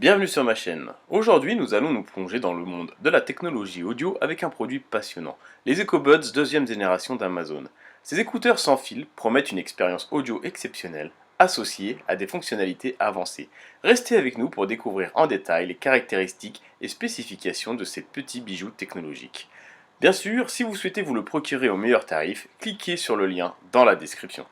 Bienvenue sur ma chaîne. Aujourd'hui, nous allons nous plonger dans le monde de la technologie audio avec un produit passionnant, les EcoBuds deuxième génération d'Amazon. Ces écouteurs sans fil promettent une expérience audio exceptionnelle, associée à des fonctionnalités avancées. Restez avec nous pour découvrir en détail les caractéristiques et spécifications de ces petits bijoux technologiques. Bien sûr, si vous souhaitez vous le procurer au meilleur tarif, cliquez sur le lien dans la description.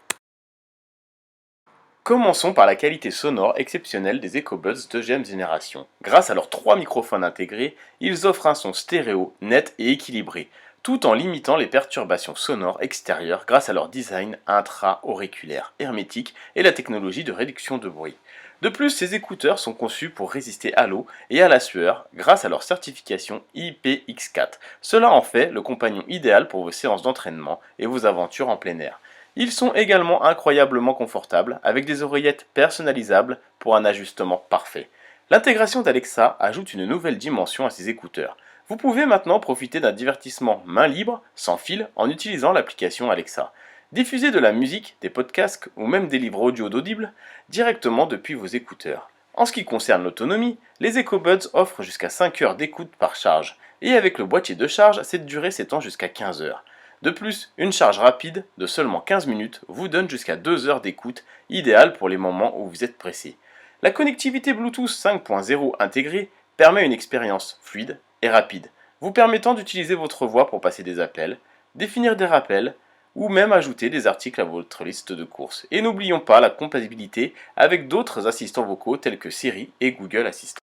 Commençons par la qualité sonore exceptionnelle des EcoBuds deuxième génération. Grâce à leurs 3 microphones intégrés, ils offrent un son stéréo, net et équilibré, tout en limitant les perturbations sonores extérieures grâce à leur design intra-auriculaire hermétique et la technologie de réduction de bruit. De plus, ces écouteurs sont conçus pour résister à l'eau et à la sueur grâce à leur certification IPX4. Cela en fait le compagnon idéal pour vos séances d'entraînement et vos aventures en plein air. Ils sont également incroyablement confortables, avec des oreillettes personnalisables pour un ajustement parfait. L'intégration d'Alexa ajoute une nouvelle dimension à ces écouteurs. Vous pouvez maintenant profiter d'un divertissement main libre, sans fil, en utilisant l'application Alexa. Diffusez de la musique, des podcasts ou même des livres audio d'Audible directement depuis vos écouteurs. En ce qui concerne l'autonomie, les EcoBuds offrent jusqu'à 5 heures d'écoute par charge, et avec le boîtier de charge, cette durée s'étend jusqu'à 15 heures. De plus, une charge rapide de seulement 15 minutes vous donne jusqu'à 2 heures d'écoute, idéale pour les moments où vous êtes pressé. La connectivité Bluetooth 5.0 intégrée permet une expérience fluide et rapide, vous permettant d'utiliser votre voix pour passer des appels, définir des rappels ou même ajouter des articles à votre liste de courses. Et n'oublions pas la compatibilité avec d'autres assistants vocaux tels que Siri et Google Assistant.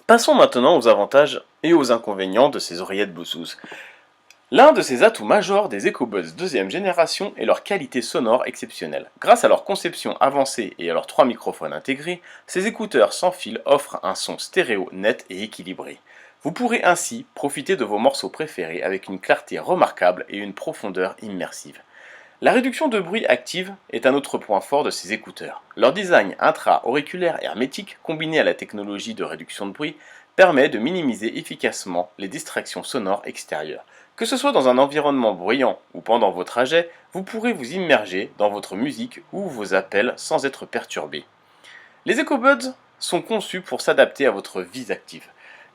Passons maintenant aux avantages et aux inconvénients de ces oreillettes Bluetooth. L'un de ces atouts majeurs des EcoBuds deuxième génération est leur qualité sonore exceptionnelle. Grâce à leur conception avancée et à leurs 3 microphones intégrés, ces écouteurs sans fil offrent un son stéréo net et équilibré. Vous pourrez ainsi profiter de vos morceaux préférés avec une clarté remarquable et une profondeur immersive. La réduction de bruit active est un autre point fort de ces écouteurs. Leur design intra-auriculaire hermétique combiné à la technologie de réduction de bruit permet de minimiser efficacement les distractions sonores extérieures. Que ce soit dans un environnement bruyant ou pendant vos trajets, vous pourrez vous immerger dans votre musique ou vos appels sans être perturbé. Les EcoBuds sont conçus pour s'adapter à votre vie active.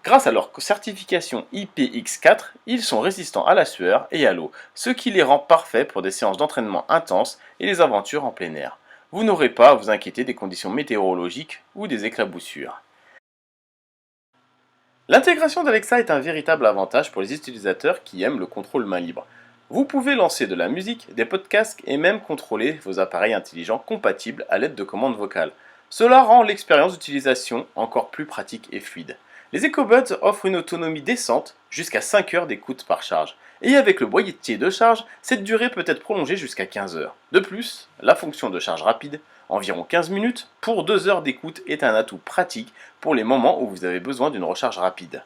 Grâce à leur certification IPX4, ils sont résistants à la sueur et à l'eau, ce qui les rend parfaits pour des séances d'entraînement intenses et les aventures en plein air. Vous n'aurez pas à vous inquiéter des conditions météorologiques ou des éclaboussures. L'intégration d'Alexa est un véritable avantage pour les utilisateurs qui aiment le contrôle main libre. Vous pouvez lancer de la musique, des podcasts et même contrôler vos appareils intelligents compatibles à l'aide de commandes vocales. Cela rend l'expérience d'utilisation encore plus pratique et fluide. Les EcoBuds offrent une autonomie décente, jusqu'à 5 heures d'écoute par charge. Et avec le boîtier de charge, cette durée peut être prolongée jusqu'à 15 heures. De plus, la fonction de charge rapide, environ 15 minutes, pour 2 heures d'écoute est un atout pratique pour les moments où vous avez besoin d'une recharge rapide.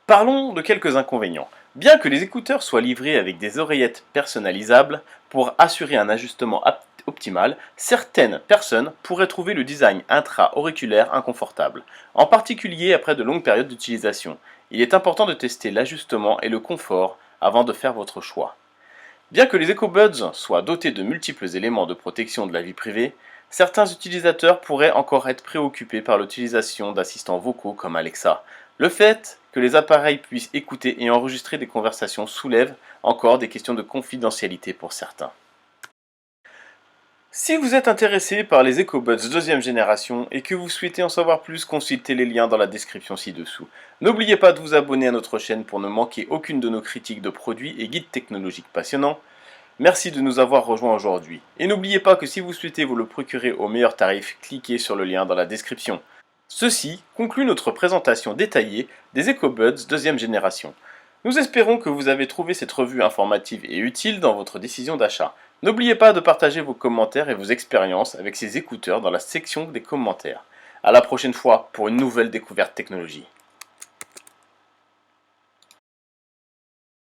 Parlons de quelques inconvénients. Bien que les écouteurs soient livrés avec des oreillettes personnalisables pour assurer un ajustement optimal, certaines personnes pourraient trouver le design intra-auriculaire inconfortable, en particulier après de longues périodes d'utilisation. Il est important de tester l'ajustement et le confort avant de faire votre choix. Bien que les EcoBuds soient dotés de multiples éléments de protection de la vie privée, certains utilisateurs pourraient encore être préoccupés par l'utilisation d'assistants vocaux comme Alexa. Le fait que les appareils puissent écouter et enregistrer des conversations soulève encore des questions de confidentialité pour certains. Si vous êtes intéressé par les EcoBuds deuxième génération et que vous souhaitez en savoir plus, consultez les liens dans la description ci-dessous. N'oubliez pas de vous abonner à notre chaîne pour ne manquer aucune de nos critiques de produits et guides technologiques passionnants. Merci de nous avoir rejoints aujourd'hui. Et n'oubliez pas que si vous souhaitez vous le procurer au meilleur tarif, cliquez sur le lien dans la description. Ceci conclut notre présentation détaillée des EcoBuds deuxième génération. Nous espérons que vous avez trouvé cette revue informative et utile dans votre décision d'achat. N'oubliez pas de partager vos commentaires et vos expériences avec ces écouteurs dans la section des commentaires. À la prochaine fois pour une nouvelle découverte technologie.